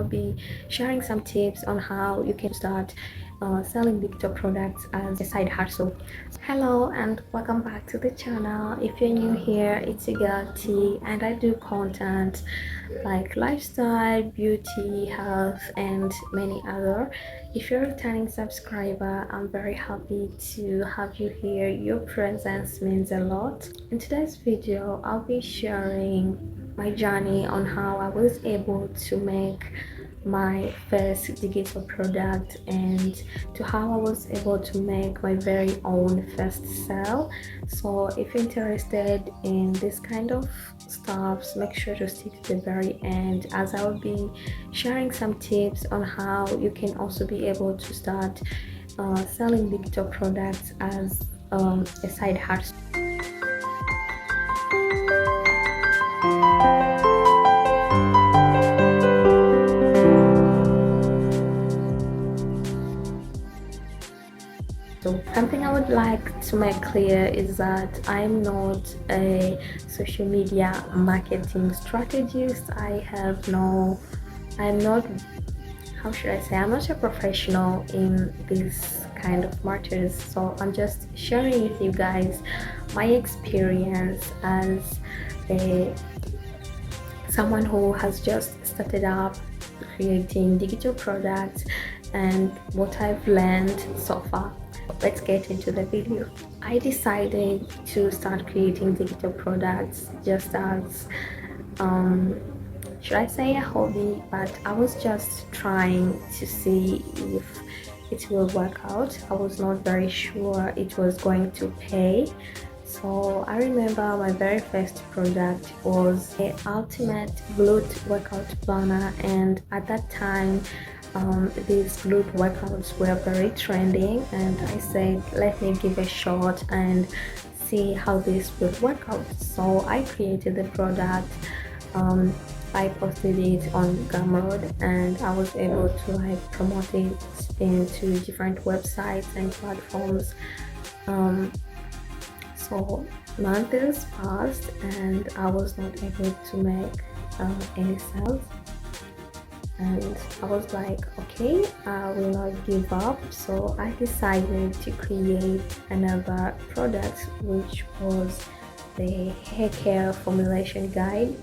be sharing some tips on how you can start selling digital products as a side hustle. Hello and welcome back to the channel. If you're new here, it's your girl T, and I do content like lifestyle, beauty, health, and many other. If you're a returning subscriber, I'm very happy to have you here. Your presence means a lot. In today's video, I'll be sharing my journey on how I was able to make my first digital product and to how I was able to make my very own first sale. So if you're interested in this kind of stuff, make sure to stick to the very end, as I will be sharing some tips on how you can also be able to start selling digital products as a side hustle. So something I would like to make clear is that I'm not a social media marketing strategist. I'm not, how should I say, I'm not a professional in this kind of matters. So I'm just sharing with you guys my experience as someone who has just started up creating digital products and what I've learned so far. Let's get into the video. I decided to start creating digital products just as should I say a hobby, but I was just trying to see if it will work out. I was not very sure it was going to pay. So I remember my very first product was the ultimate glute workout planner, and at that time these glute workouts were very trending, and I said let me give a shot and see how this would work out. So I created the product. I posted it on Gumroad, and I was able to like promote it into different websites and platforms. So months passed and I was not able to make any sales, and I was like, okay, I will not give up. So I decided to create another product, which was the hair care formulation guide,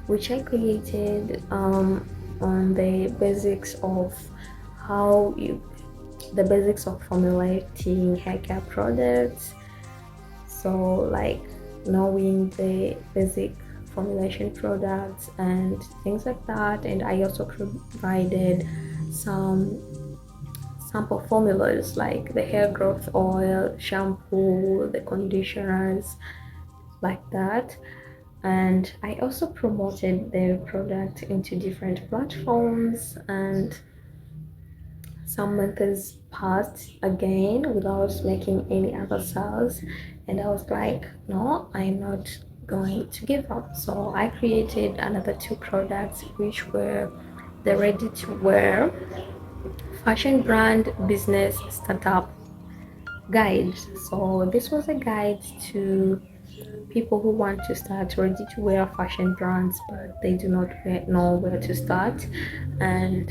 which I created on the basics of the basics of formulating hair care products. So like knowing the basic formulation products and things like that, and I also provided some sample formulas like the hair growth oil, shampoo, the conditioners, like that. And I also promoted the product into different platforms, and some months passed again without making any other sales, and I was like, no, I'm not going to give up. So I created another two products, which were the ready to wear fashion brand business startup guide. So this was a guide to people who want to start ready to wear fashion brands, but they do not know where to start. And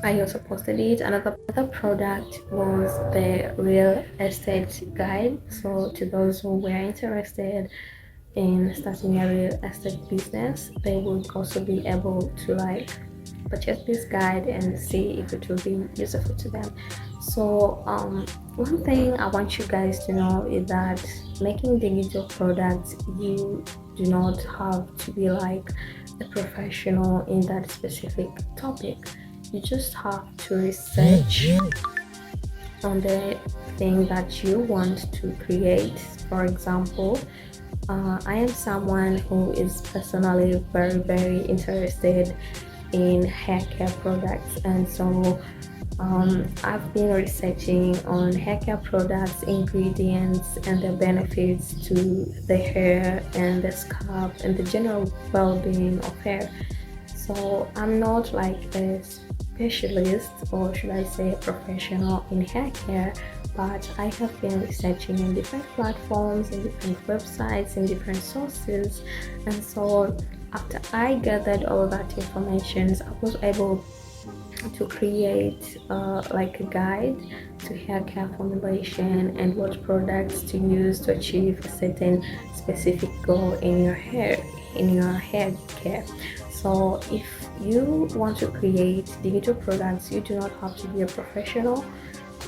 I also posted it. Another product was the real estate guide. So to those who were interested in starting a real estate business, they would also be able to like purchase this guide and see if it will be useful to them. So one thing I want you guys to know is that making digital products, you do not have to be like a professional in that specific topic. You just have to research on the thing that you want to create. For example, I am someone who is personally very interested in hair care products, and so I've been researching on hair care products, ingredients, and their benefits to the hair and the scalp and the general well-being of hair. So I'm not like a specialist, or should I say a professional in hair care, but I have been researching in different platforms, in different websites, in different sources, and so after I gathered all that information, I was able to create like a guide to hair care formulation and what products to use to achieve a certain specific goal in your hair care. So if you want to create digital products, you do not have to be a professional.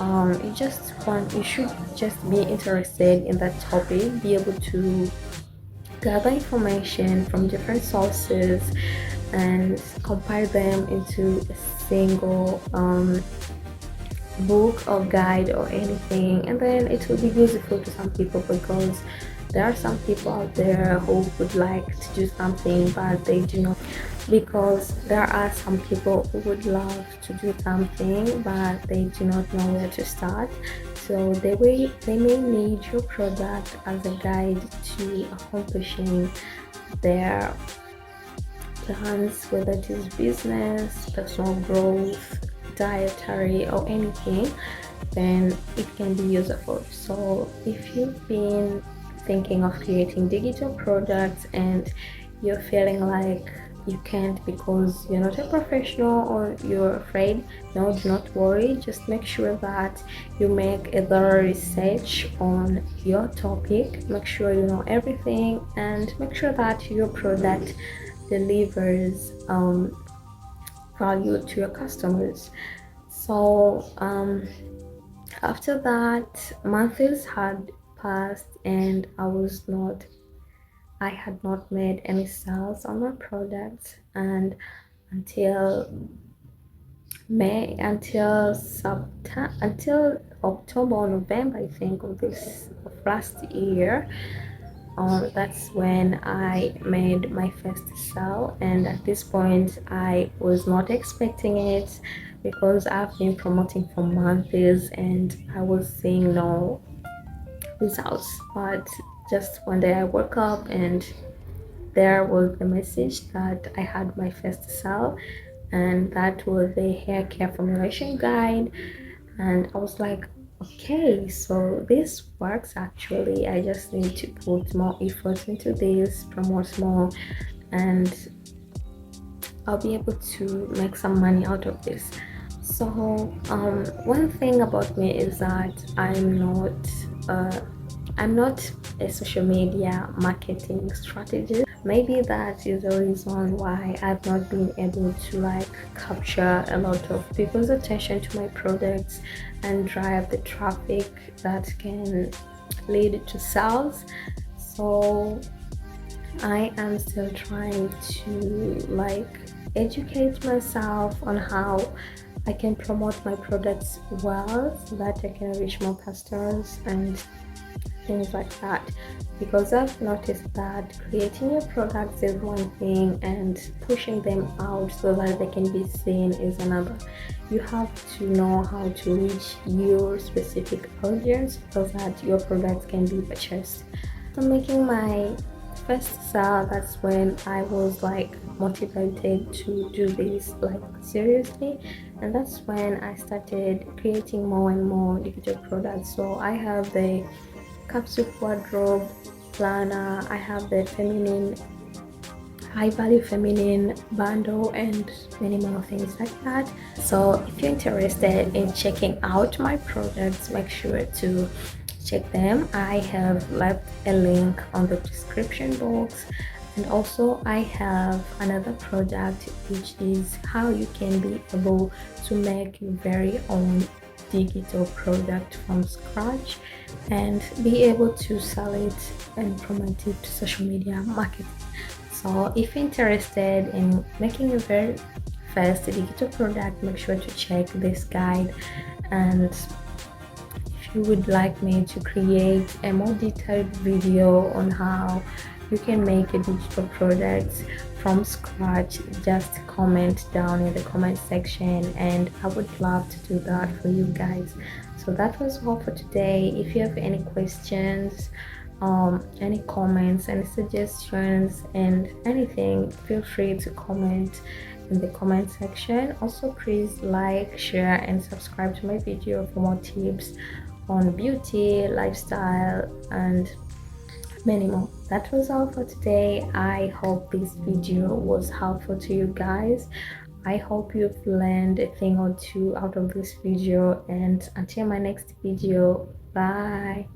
You should just be interested in that topic, be able to gather information from different sources and compile them into a single book or guide or anything, and then it will be useful to some people, because there are some people out there who would like to do something but they do not, because there are some people who would love to do something but they do not know where to start. So they may need your product as a guide to accomplishing their plans, whether it is business, personal growth, dietary, or anything. Then it can be useful. So if you've been thinking of creating digital products and you're feeling like you can't because you're not a professional or you're afraid, no, do not worry. Just make sure that you make a thorough research on your topic, make sure you know everything, and make sure that your product delivers value to your customers. So after that, months had passed and I had not made any sales on my products, and until until October or November, I think, of last year. That's when I made my first sale, and at this point I was not expecting it, because I've been promoting for months and I was seeing no results. But just one day I woke up and there was the message that I had my first sale, and that was a hair care formulation guide. And I was like, okay, so this works actually. I just need to put more effort into this, promote more, and I'll be able to make some money out of this. So one thing about me is that I'm not a social media marketing strategist. Maybe that is the reason why I've not been able to like capture a lot of people's attention to my products and drive the traffic that can lead to sales. So I am still trying to like educate myself on how I can promote my products well so that I can reach more customers and things like that, because I've noticed that creating your products is one thing and pushing them out so that they can be seen is another. You have to know how to reach your specific audience so that your products can be purchased. So making my first sale, that's when I was like motivated to do this like seriously, and that's when I started creating more and more digital products. So I have the capsule wardrobe planner, I have the feminine high value feminine bundle, and many more things like that. So if you're interested in checking out my products, make sure to check them. I have left a link on the description box, and also I have another product, which is how you can be able to make your very own digital product from scratch and be able to sell it and promote it to social media marketing. So if you're interested in making your very first digital product, make sure to check this guide. And if you would like me to create a more detailed video on how you can make a digital product from scratch, just comment down in the comment section and I would love to do that for you guys. So that was all for today. If you have any questions, any comments, any suggestions, and anything, feel free to comment in the comment section. Also, please like, share, and subscribe to my video for more tips on beauty, lifestyle, and many more. that was all for today. I hope this video was helpful to you guys. I hope you've learned a thing or two out of this video, and until my next video, bye.